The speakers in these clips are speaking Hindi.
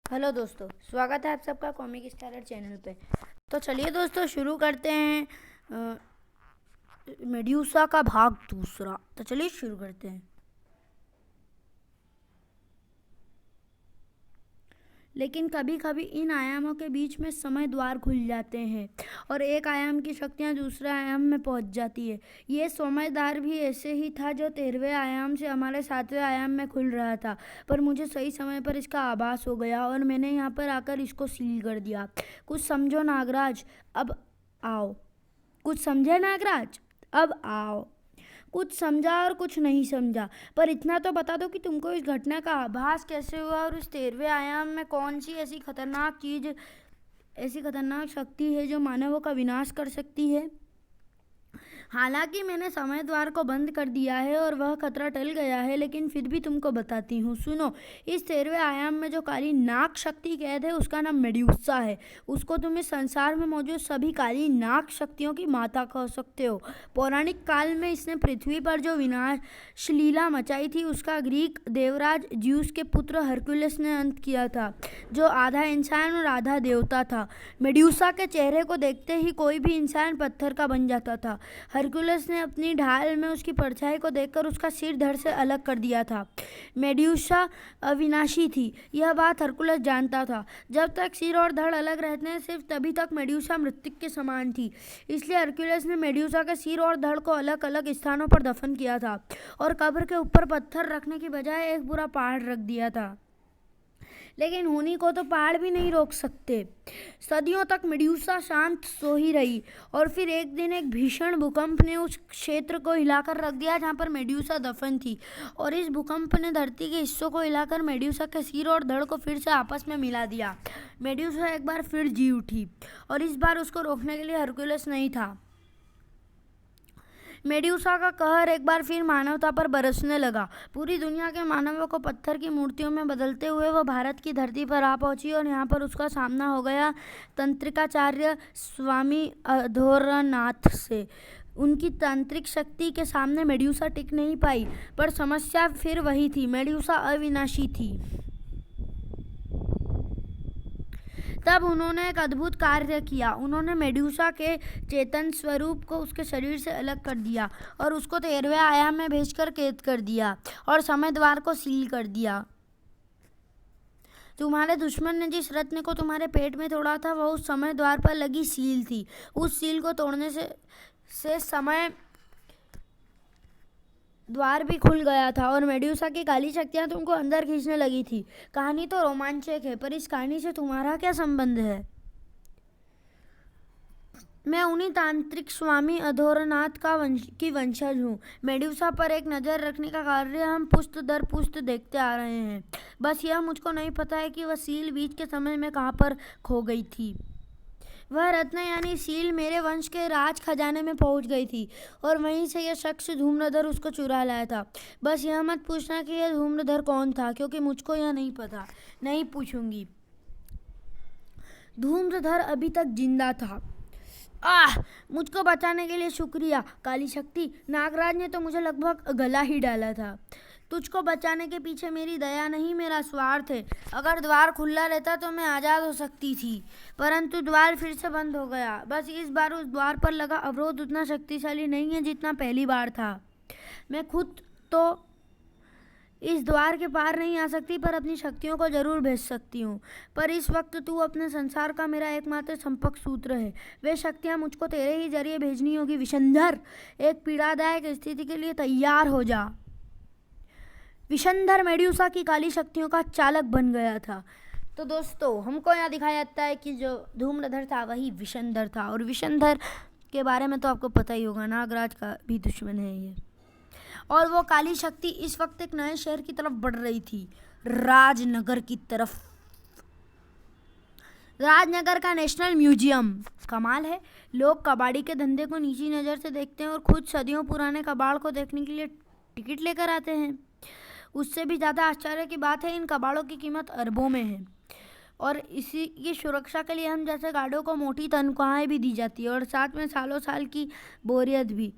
हेलो दोस्तों, स्वागत है आप सबका कॉमिक स्टारर चैनल पे। तो चलिए दोस्तों शुरू करते हैं मेड्यूसा का भाग दूसरा। तो चलिए शुरू करते हैं। लेकिन कभी कभी इन आयामों के बीच में समय द्वार खुल जाते हैं और एक आयाम की शक्तियाँ दूसरे आयाम में पहुंच जाती है। ये समय द्वार भी ऐसे ही था जो 13वें आयाम से हमारे 7वें आयाम में खुल रहा था, पर मुझे सही समय पर इसका आभास हो गया और मैंने यहाँ पर आकर इसको सील कर दिया। कुछ समझो नागराज, अब आओ। कुछ समझे नागराज, अब आओ। कुछ समझा और कुछ नहीं समझा, पर इतना तो बता दो कि तुमको इस घटना का आभास कैसे हुआ और उस 13वें आयाम में कौन सी ऐसी खतरनाक चीज, ऐसी खतरनाक शक्ति है जो मानवों का विनाश कर सकती है। हालांकि मैंने समय द्वार को बंद कर दिया है और वह खतरा टल गया है, लेकिन फिर भी तुमको बताती हूँ। सुनो, इस 13वें आयाम में जो काली नाग शक्ति कैद है उसका नाम मेड्यूसा है। उसको तुम इस संसार में मौजूद सभी काली नाग शक्तियों की माता कह सकते हो। पौराणिक काल में इसने पृथ्वी पर जो विनाश लीला मचाई थी उसका ग्रीक देवराज ज्यूस के पुत्र हरक्यूलिस ने अंत किया था, जो आधा इंसान और आधा देवता था। मेड्यूसा के चेहरे को देखते ही कोई भी इंसान पत्थर का बन जाता था। हरक्यूलिस ने अपनी ढाल में उसकी परछाई को देखकर उसका सिर धड़ से अलग कर दिया था। मेड्यूसा अविनाशी थी, यह बात हरक्यूलिस जानता था। जब तक सिर और धड़ अलग रहते हैं सिर्फ तभी तक मेड्यूसा मृत्यु के समान थी। इसलिए हरक्यूलिस ने मेड्यूसा के सिर और धड़ को अलग अलग स्थानों पर दफन किया था और कब्र के ऊपर पत्थर रखने की बजाय एक पूरा पहाड़ रख दिया था। लेकिन होनी को तो पहाड़ भी नहीं रोक सकते। सदियों तक मेड्यूसा शांत सो ही रही और फिर एक दिन एक भीषण भूकंप ने उस क्षेत्र को हिलाकर रख दिया जहाँ पर मेड्यूसा दफन थी, और इस भूकंप ने धरती के हिस्सों को हिलाकर मेड्यूसा के सिर और धड़ को फिर से आपस में मिला दिया। मेड्यूसा एक बार फिर जी उठी और इस बार उसको रोकने के लिए हरक्यूलिस नहीं था। मेड्यूसा का कहर एक बार फिर मानवता पर बरसने लगा। पूरी दुनिया के मानवों को पत्थर की मूर्तियों में बदलते हुए वह भारत की धरती पर आ पहुंची और यहाँ पर उसका सामना हो गया तंत्रिकाचार्य स्वामी अधोरनाथ से। उनकी तांत्रिक शक्ति के सामने मेड्यूसा टिक नहीं पाई, पर समस्या फिर वही थी, मेड्यूसा अविनाशी थी। तब उन्होंने एक अद्भुत कार्य किया। उन्होंने मेड्यूसा के चेतन स्वरूप को उसके शरीर से अलग कर दिया और उसको 13वें आयाम में भेजकर कैद कर दिया और समय द्वार को सील कर दिया। तुम्हारे दुश्मन ने जिस रत्न को तुम्हारे पेट में तोड़ा था वह उस समय द्वार पर लगी सील थी। उस सील को तोड़ने से समय द्वार भी खुल गया था और मेड्यूसा की काली शक्तियां तुमको अंदर खींचने लगी थी। कहानी तो रोमांचक है, पर इस कहानी से तुम्हारा क्या संबंध है? मैं उन्हीं तांत्रिक स्वामी अधोरनाथ की वंशज हूँ। मेड्यूसा पर एक नज़र रखने का कार्य हम पुश्त दर पुश्त देखते आ रहे हैं। बस यह मुझको नहीं पता है कि वह सील बीच के समय में कहाँ पर खो गई थी। वह रत्न यानी सील मेरे वंश के राज खजाने में पहुंच गई थी और वहीं से यह शख्स धूम्रधर उसको चुरा लाया था। बस यह मत पूछना कि यह धूम्रधर कौन था, क्योंकि मुझको यह नहीं पता। नहीं पूछूंगी। धूम्रधर अभी तक जिंदा था। मुझको बचाने के लिए शुक्रिया काली शक्ति। नागराज ने तो मुझे लगभग गला ही डाला था। तुझको बचाने के पीछे मेरी दया नहीं, मेरा स्वार्थ है। अगर द्वार खुला रहता तो मैं आज़ाद हो सकती थी, परंतु द्वार फिर से बंद हो गया। बस इस बार उस द्वार पर लगा अवरोध उतना शक्तिशाली नहीं है जितना पहली बार था। मैं खुद तो इस द्वार के पार नहीं आ सकती, पर अपनी शक्तियों को जरूर भेज सकती हूँ। पर इस वक्त तू अपने संसार का मेरा एकमात्र संपर्क सूत्र है। वे शक्तियाँ मुझको तेरे ही जरिए भेजनी होगी। विशंधर, एक पीड़ादायक स्थिति के लिए तैयार हो जा। विशंधर मेड्यूसा की काली शक्तियों का चालक बन गया था। तो दोस्तों, हमको यहाँ दिखाया जाता है कि जो धूम्रधर था वही विशंधर था, और विशंधर के बारे में तो आपको पता ही होगा, नागराज का भी दुश्मन है ये। और वो काली शक्ति इस वक्त एक नए शहर की तरफ बढ़ रही थी, राजनगर की तरफ। राजनगर का नेशनल म्यूजियम कमाल है। लोग कबाड़ी के धंधे को नीची नज़र से देखते हैं और खुद सदियों पुराने कबाड़ को देखने के लिए टिकट लेकर आते हैं। उससे भी ज़्यादा आश्चर्य की बात है, इन कबाड़ों की कीमत अरबों में है और इसी की सुरक्षा के लिए हम जैसे गार्डों को मोटी तनख्वाहें भी दी जाती है और साथ में सालों साल की बोरियत भी।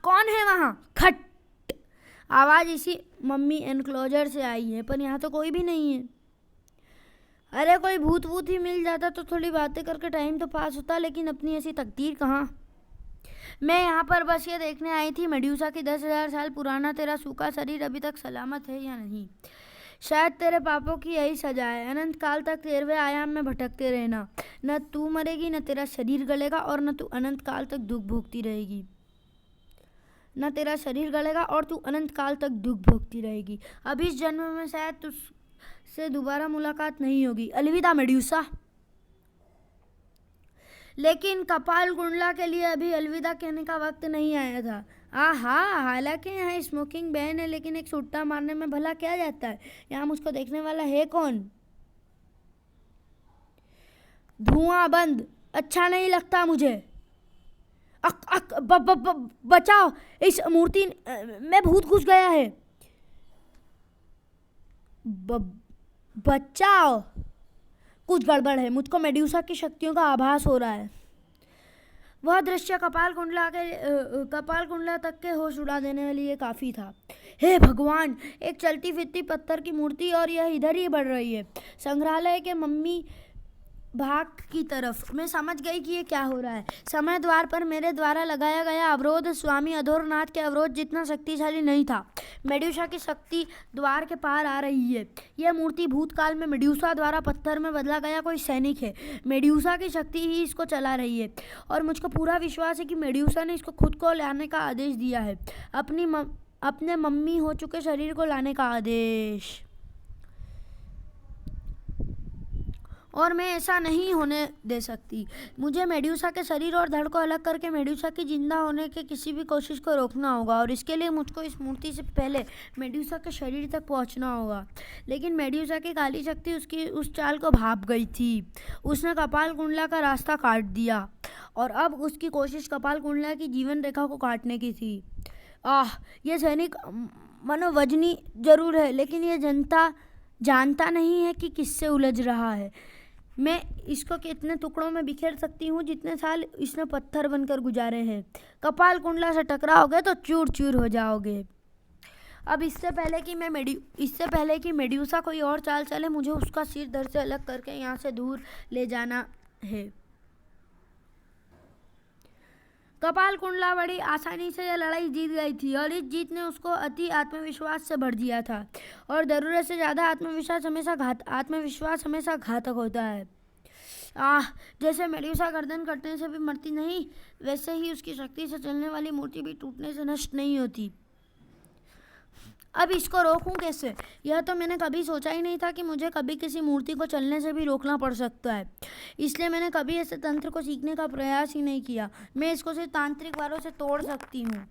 कौन है वहाँ? खट! आवाज़ इसी मम्मी एनक्लोजर से आई है, पर यहाँ तो कोई भी नहीं है। अरे कोई भूत वूत ही मिल जाता तो थोड़ी बातें करके टाइम तो पास होता, लेकिन अपनी ऐसी तकदीर कहाँ। मैं यहाँ पर बस ये देखने आई थी मेड्यूसा की 10,000 साल पुराना तेरा सूखा शरीर अभी तक सलामत है या नहीं। शायद तेरे पापों की यही सजा है, अनंत काल तक 13वें आयाम में भटकते रहना। न तू मरेगी, न तेरा शरीर गलेगा, और न तू अनंत काल तक दुख भोगती रहेगी। न तेरा शरीर गलेगा और तू अनंत काल तक दुख भोगती रहेगी। अब इस जन्म में शायद तुझसे दोबारा मुलाकात नहीं होगी। अलविदा मेड्यूसा। लेकिन कपाल कुंडला के लिए अभी अलविदा कहने का वक्त नहीं आया था। आहा, हालांकि यहाँ स्मोकिंग बैन है, लेकिन एक सुट्टा मारने में भला क्या जाता है। यहाँ मुझको देखने वाला है कौन। धुआं बंद, अच्छा नहीं लगता मुझे। अक अक ब, ब, ब, बचाओ, इस मूर्ति में भूत घुस गया है। बचाओ, कुछ गड़बड़ है। मुझको मेड्यूसा की शक्तियों का आभास हो रहा है। वह दृश्य कपाल कुंडला तक के होश उड़ा देने के लिए काफ़ी था। हे भगवान, एक चलती फिरती पत्थर की मूर्ति, और यह इधर ही बढ़ रही है, संग्रहालय के मम्मी भाग की तरफ। मैं समझ गई कि ये क्या हो रहा है। समय द्वार पर मेरे द्वारा लगाया गया अवरोध स्वामी अधोरनाथ के अवरोध जितना शक्तिशाली नहीं था। मेड्यूसा की शक्ति द्वार के पार आ रही है। यह मूर्ति भूतकाल में मेड्यूसा द्वारा पत्थर में बदला गया कोई सैनिक है। मेड्यूसा की शक्ति ही इसको चला रही है, और मुझको पूरा विश्वास है कि मेड्यूसा ने इसको खुद को लाने का आदेश दिया है। अपने मम्मी हो चुके शरीर को लाने का आदेश। और मैं ऐसा नहीं होने दे सकती। मुझे मेड्यूसा के शरीर और धड़ को अलग करके मेड्यूसा की जिंदा होने के किसी भी कोशिश को रोकना होगा, और इसके लिए मुझको इस मूर्ति से पहले मेड्यूसा के शरीर तक पहुंचना होगा। लेकिन मेड्यूसा की काली शक्ति उसकी उस चाल को भाप गई थी। उसने कपाल कुंडला का रास्ता काट दिया, और अब उसकी कोशिश कपाल कुंडला की जीवन रेखा को काटने की थी। यह सैनिक मनोवजनी जरूर है, लेकिन यह जानता नहीं है कि किससे उलझ रहा है। मैं इसको कितने टुकड़ों में बिखेर सकती हूँ जितने साल इसने पत्थर बनकर गुजारे हैं। कपाल कुंडला से टकराओगे तो चूर चूर हो जाओगे। अब इससे पहले कि मेड्यूसा कोई और चाल चले, मुझे उसका सिर धड़ से अलग करके यहाँ से दूर ले जाना है। कपाल कुंडला बड़ी आसानी से यह लड़ाई जीत गई थी, और इस जीत ने उसको अति आत्मविश्वास से भर दिया था। और ज़रूरत से ज़्यादा आत्मविश्वास हमेशा घातक होता है। जैसे मेड्यूसा गर्दन कटने से भी मरती नहीं, वैसे ही उसकी शक्ति से चलने वाली मूर्ति भी टूटने से नष्ट नहीं होती। अब इसको रोकूं कैसे? यह तो मैंने कभी सोचा ही नहीं था कि मुझे कभी किसी मूर्ति को चलने से भी रोकना पड़ सकता है। इसलिए मैंने कभी ऐसे तंत्र को सीखने का प्रयास ही नहीं किया। मैं इसको सिर्फ तांत्रिक वारों से तोड़ सकती हूँ,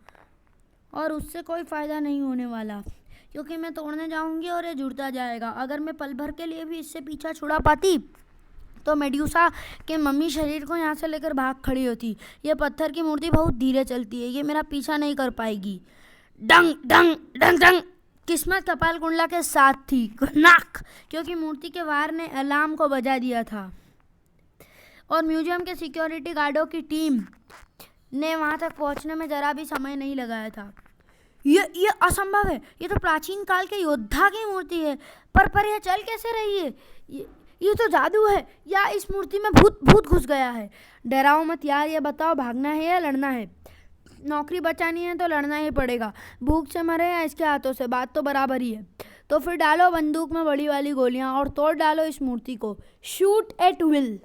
और उससे कोई फ़ायदा नहीं होने वाला, क्योंकि मैं तोड़ने जाऊँगी और ये जुड़ता जाएगा। अगर मैं पल भर के लिए भी इससे पीछा छुड़ा पाती तो मेड्यूसा के मम्मी शरीर को यहाँ से लेकर भाग खड़ी होती। ये पत्थर की मूर्ति बहुत धीरे चलती है, ये मेरा पीछा नहीं कर पाएगी। डंग डंग डंग डंग। किस्मत कपाल कुंडला के साथ थी, नाक, क्योंकि मूर्ति के वार ने अलार्म को बजा दिया था, और म्यूजियम के सिक्योरिटी गार्डों की टीम ने वहां तक पहुंचने में जरा भी समय नहीं लगाया था। ये असंभव है, ये तो प्राचीन काल के योद्धा की मूर्ति है, पर यह चल कैसे रही है? ये तो जादू है, या इस मूर्ति में भूत घुस गया है। डराओ मत यार, ये बताओ भागना है या लड़ना है? नौकरी बचानी है तो लड़ना ही पड़ेगा, भूख से मरे या इसके हाथों से, बात तो बराबर ही है। तो फिर डालो बंदूक में बड़ी वाली गोलियां और तोड़ डालो इस मूर्ति को। Shoot at will.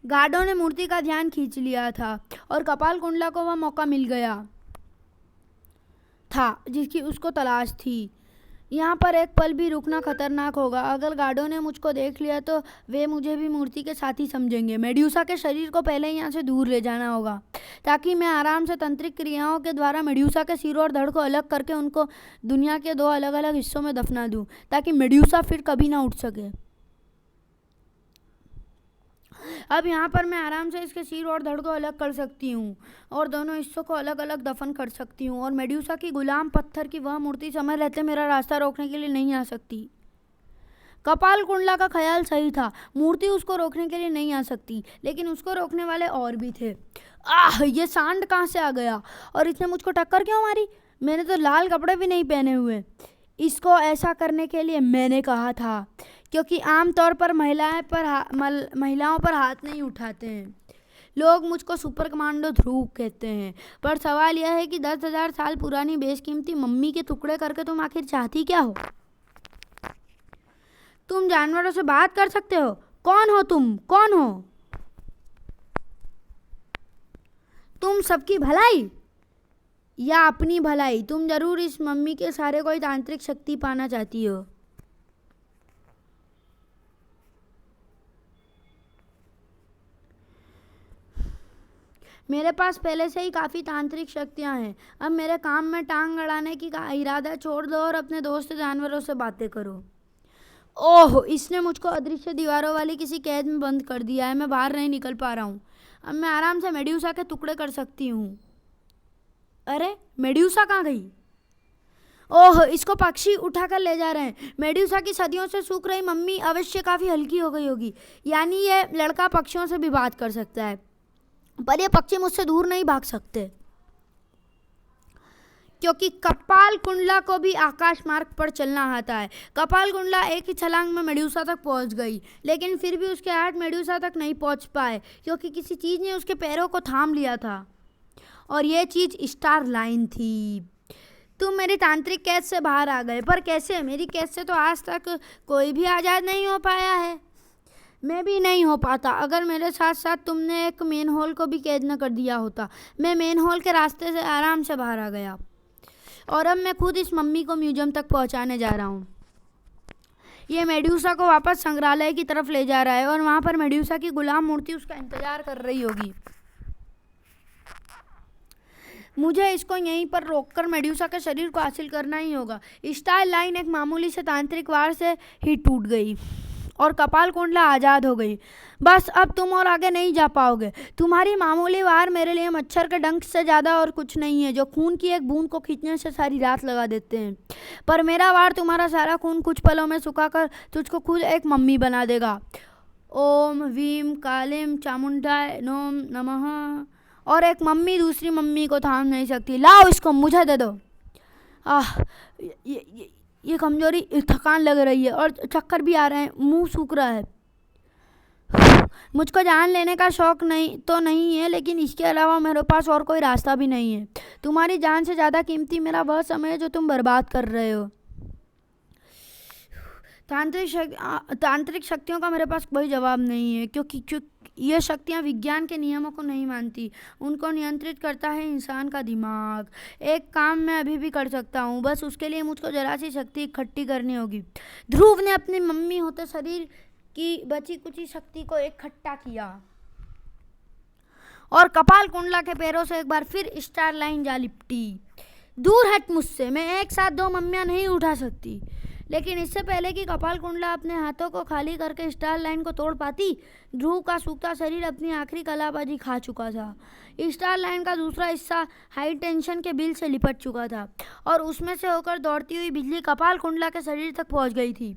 गार्डों ने मूर्ति का ध्यान खींच लिया था, और कपाल कुंडला को वह मौका मिल गया था जिसकी उसको तलाश थी। यहाँ पर एक पल भी रुकना खतरनाक होगा। अगर गार्डों ने मुझको देख लिया तो वे मुझे भी मूर्ति के साथी समझेंगे। मेड्यूसा के शरीर को पहले यहाँ से दूर ले जाना होगा, ताकि मैं आराम से तंत्रिक क्रियाओं के द्वारा मेड्यूसा के सिर और धड़ को अलग करके उनको दुनिया के 2 अलग अलग हिस्सों में दफना दूँ, ताकि मेड्यूसा फिर कभी ना उठ सके। अब यहाँ पर मैं आराम से इसके सिर और धड़ को अलग कर सकती हूँ, और दोनों हिस्सों को अलग अलग दफन कर सकती हूँ, और मेड्यूसा की गुलाम पत्थर की वह मूर्ति समय रहते मेरा रास्ता रोकने के लिए नहीं आ सकती। कपाल कुंडला का ख्याल सही था, मूर्ति उसको रोकने के लिए नहीं आ सकती, लेकिन उसको रोकने वाले और भी थे। ये सांड कहाँ से आ गया, और इसने मुझको टक्कर क्यों मारी? मैंने तो लाल कपड़े भी नहीं पहने हुए। इसको ऐसा करने के लिए मैंने कहा था, क्योंकि आमतौर पर महिलाओं पर हाथ नहीं उठाते हैं। लोग मुझको सुपर कमांडो ध्रुव कहते हैं। पर सवाल यह है कि 10,000 साल पुरानी बेशकीमती मम्मी के टुकड़े करके तुम आखिर चाहती क्या हो? तुम जानवरों से बात कर सकते हो? कौन हो तुम? कौन हो तुम? सबकी भलाई या अपनी भलाई? तुम जरूर इस मम्मी के सारे कोई तांत्रिक शक्ति पाना चाहती हो। मेरे पास पहले से ही काफ़ी तांत्रिक शक्तियाँ हैं। अब मेरे काम में टांग अड़ाने की इरादा छोड़ दो और अपने दोस्त जानवरों से बातें करो। ओह, इसने मुझको अदृश्य दीवारों वाली किसी कैद में बंद कर दिया है। मैं बाहर नहीं निकल पा रहा हूँ। अब मैं आराम से मेड्यूसा के टुकड़े कर सकती हूँ। अरे, मेड्यूसा कहाँ गई? ओह, इसको पक्षी उठाकर ले जा रहे हैं। मेड्यूसा की सदियों से सूख रही मम्मी अवश्य काफ़ी हल्की हो गई होगी। यानी ये लड़का पक्षियों से भी बात कर सकता है। पर ये पक्षी मुझसे दूर नहीं भाग सकते, क्योंकि कपाल कुंडला को भी आकाश मार्ग पर चलना आता है। कपाल कुंडला एक ही छलांग में मेड्यूसा तक पहुंच गई, लेकिन फिर भी उसके हाथ मेड्यूसा तक नहीं पहुंच पाए, क्योंकि किसी चीज़ ने उसके पैरों को थाम लिया था। और यह चीज़ स्टार लाइन थी। तुम मेरी तांत्रिक कैद से बाहर आ गए, पर कैसे? मेरी कैद से तो आज तक कोई भी आज़ाद नहीं हो पाया है। मैं भी नहीं हो पाता। अगर मेरे साथ साथ तुमने एक मेन होल को भी कैद न कर दिया होता। मैं मेन होल के रास्ते से आराम से बाहर आ गया, और अब मैं खुद इस मम्मी को म्यूजियम तक पहुंचाने जा रहा हूँ। ये मेड्यूसा को वापस संग्रहालय की तरफ ले जा रहा है, और वहाँ पर मेड्यूसा की गुलाम मूर्ति उसका इंतजार कर रही होगी। मुझे इसको यहीं पर रोककर मेड्यूसा के शरीर को हासिल करना ही होगा। स्टार लाइन एक मामूली से तांत्रिक वार से ही टूट गई और कपाल कुंडला आज़ाद हो गई। बस अब तुम और आगे नहीं जा पाओगे। तुम्हारी मामूली वार मेरे लिए मच्छर के डंक से ज़्यादा और कुछ नहीं है, जो खून की एक बूंद को खींचने से सारी रात लगा देते हैं। पर मेरा वार तुम्हारा सारा खून कुछ पलों में सुखाकर तुझको खुद एक मम्मी बना देगा। ओम वीम कालिम चामुंडाय नोम नमः। और एक मम्मी दूसरी मम्मी को थाम नहीं सकती। लाओ इसको, मुझे दे दो। ये कमजोरी, थकान लग रही है और चक्कर भी आ रहे हैं, मुंह सूख रहा है। मुझको जान लेने का शौक नहीं है, लेकिन इसके अलावा मेरे पास और कोई रास्ता भी नहीं है। तुम्हारी जान से ज़्यादा कीमती मेरा वह समय है जो तुम बर्बाद कर रहे हो। तांत्रिक शक्तियों का मेरे पास कोई जवाब नहीं है, क्योंकि ये शक्तियाँ विज्ञान के नियमों को नहीं मानती। उनको नियंत्रित करता है इंसान का दिमाग। एक काम मैं अभी भी कर सकता हूँ, बस उसके लिए मुझको जरा सी शक्ति इकट्ठी करनी होगी। ध्रुव ने अपनी मम्मी होते शरीर की बची कुची शक्ति को इकट्ठा किया और कपाल कुंडला के पैरों से एक बार फिर स्टार लाइन जा लिपटी। दूर हट मुझसे, मैं एक साथ दो मम्मियाँ नहीं उठा सकती। लेकिन इससे पहले कि कपाल कुंडला अपने हाथों को खाली करके स्टार लाइन को तोड़ पाती, ध्रुव का सूखता शरीर अपनी आखिरी कलाबाजी खा चुका था। स्टार लाइन का दूसरा हिस्सा हाई टेंशन के बिल से लिपट चुका था और उसमें से होकर दौड़ती हुई बिजली कपाल कुंडला के शरीर तक पहुंच गई थी।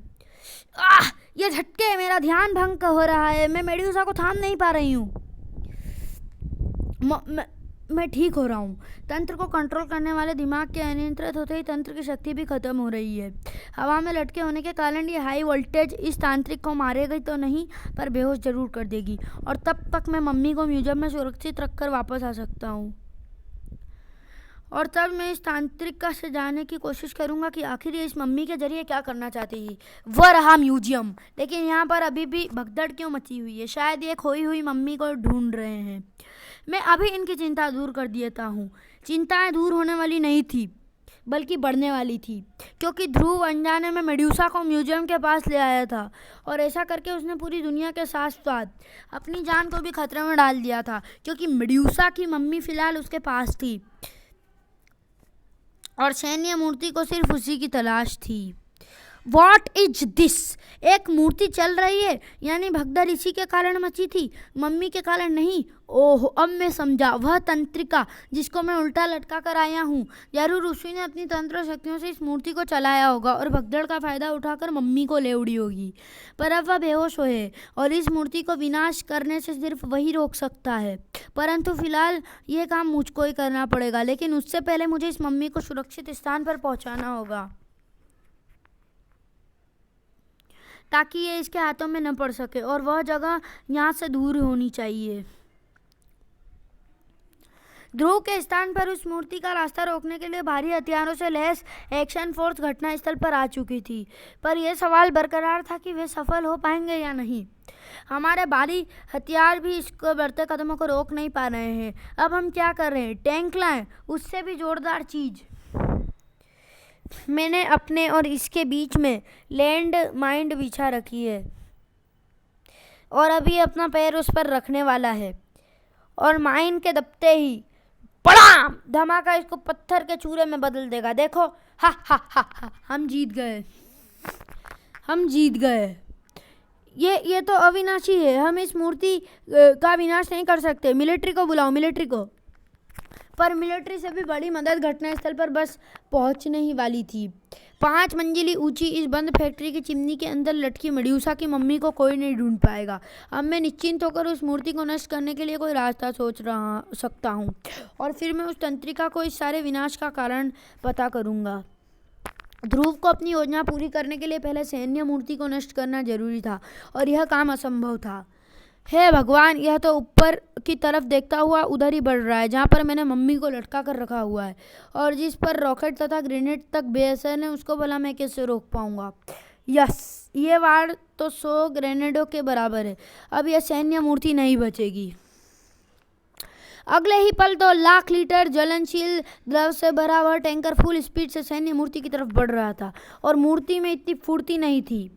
ये झटके, मेरा ध्यान भंग हो रहा है। मैं मेड्यूसा को थाम नहीं पा रही हूँ। मैं ठीक हो रहा हूँ। तंत्र को कंट्रोल करने वाले दिमाग के अनियंत्रित होते ही तंत्र की शक्ति भी खत्म हो रही है। हवा में लटके होने के कारण ये हाई वोल्टेज इस तांत्रिक को मारेगी तो नहीं, पर बेहोश जरूर कर देगी, और तब तक मैं मम्मी को म्यूजियम में सुरक्षित रखकर वापस आ सकता हूँ। और तब मैं इस तांत्रिक का से जानने की कोशिश करूँगा कि आखिर ये इस मम्मी के जरिए क्या करना चाहती है। वह रहा म्यूजियम, लेकिन यहाँ पर अभी भी भगदड़ क्यों मची हुई है? शायद ये खोई हुई मम्मी को ढूंढ रहे हैं। मैं अभी इनकी चिंता दूर कर देता हूँ। चिंताएं दूर होने वाली नहीं थी, बल्कि बढ़ने वाली थी, क्योंकि ध्रुव अनजाने में मेड्यूसा को म्यूजियम के पास ले आया था, और ऐसा करके उसने पूरी दुनिया के साथ साथ अपनी जान को भी खतरे में डाल दिया था, क्योंकि मेड्यूसा की मम्मी फिलहाल उसके पास थी और सैन्य मूर्ति को सिर्फ उसी की तलाश थी। What is this? एक मूर्ति चल रही है, यानी भगदड़ इसी के कारण मची थी, मम्मी के कारण नहीं। ओह, अब मैं समझा, वह तंत्रिका जिसको मैं उल्टा लटका कर आया हूँ, जरूर उसी ने अपनी तंत्र शक्तियों से इस मूर्ति को चलाया होगा और भगदड़ का फायदा उठाकर मम्मी को ले उड़ी होगी। पर अब वह बेहोश है और इस मूर्ति को विनाश करने से सिर्फ वही रोक सकता है, परंतु फिलहाल ये काम मुझको ही करना पड़ेगा। लेकिन उससे पहले मुझे इस मम्मी को सुरक्षित स्थान पर पहुंचाना होगा ताकि ये इसके हाथों में न पड़ सके, और वह जगह यहाँ से दूर होनी चाहिए। ध्रुव के स्थान पर उस मूर्ति का रास्ता रोकने के लिए भारी हथियारों से लैस एक्शन फोर्स घटनास्थल पर आ चुकी थी, पर यह सवाल बरकरार था कि वे सफल हो पाएंगे या नहीं। हमारे भारी हथियार भी इसको बढ़ते कदमों को रोक नहीं पा रहे हैं। अब हम क्या कर रहे हैं? टैंक लाएं, उससे भी जोरदार चीज। मैंने अपने और इसके बीच में लैंड माइंड बिछा रखी है और अभी अपना पैर उस पर रखने वाला है, और माइन के दबते ही पड़ाम धमाका इसको पत्थर के चूरे में बदल देगा। देखो, हा हा हा हा, हम जीत गए, हम जीत गए। ये तो अविनाशी है, हम इस मूर्ति का विनाश नहीं कर सकते। मिलिट्री को बुलाओ, मिलिट्री को। पर मिलिट्री से भी बड़ी मदद घटनास्थल पर बस पहुंचने ही वाली थी। 5 मंजिली ऊंची इस बंद फैक्ट्री की चिमनी के अंदर लटकी मेडुसा की मम्मी को कोई नहीं ढूंढ पाएगा। अब मैं निश्चिंत होकर उस मूर्ति को नष्ट करने के लिए कोई रास्ता सोच सकता हूँ, और फिर मैं उस तंत्रिका को इस सारे विनाश का कारण पता करूँगा। ध्रुव को अपनी योजना पूरी करने के लिए पहले सैन्य मूर्ति को नष्ट करना जरूरी था, और यह काम असंभव था। हे भगवान, यह तो ऊपर की तरफ देखता हुआ उधर ही बढ़ रहा है, जहाँ पर मैंने मम्मी को लटका कर रखा हुआ है, और जिस पर रॉकेट तथा ग्रेनेड तक बेअसर है, उसको भला मैं कैसे रोक पाऊंगा? यस, ये वार तो 100 ग्रेनेडों के बराबर है। अब यह सैन्य मूर्ति नहीं बचेगी। अगले ही पल 2 लाख लीटर ज्वलनशील द्रव से भरा हुआ टैंकर फुल स्पीड से सैन्य मूर्ति की तरफ बढ़ रहा था, और मूर्ति में इतनी फुर्ती नहीं थी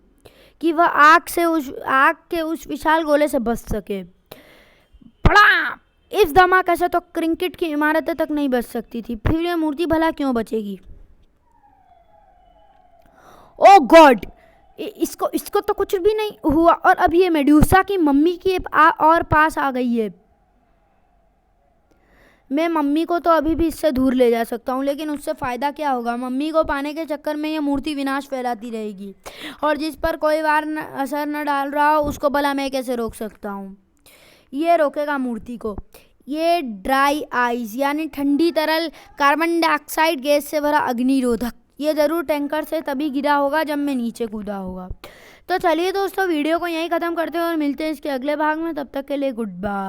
कि वह आग के उस विशाल गोले से बच सके। पड़ा! इस धमाके से तो क्रिकेट की इमारतें तक नहीं बच सकती थी, फिर यह मूर्ति भला क्यों बचेगी? ओ गॉड, इसको तो कुछ भी नहीं हुआ, और अब ये मेडुसा की मम्मी की और पास आ गई है। मैं मम्मी को तो अभी भी इससे दूर ले जा सकता हूँ, लेकिन उससे फ़ायदा क्या होगा? मम्मी को पाने के चक्कर में ये मूर्ति विनाश फैलाती रहेगी, और जिस पर कोई असर न डाल रहा हो उसको भला मैं कैसे रोक सकता हूँ? ये रोकेगा मूर्ति को। ये ड्राई आइस यानी ठंडी तरल कार्बन डाइऑक्साइड गैस से भरा अग्निरोधक, ये ज़रूर टैंकर से तभी गिरा होगा जब मैं नीचे कूदा होगा। तो चलिए दोस्तों, वीडियो को यहीं ख़त्म करते हैं और मिलते हैं इसके अगले भाग में। तब तक के लिए गुड बाय।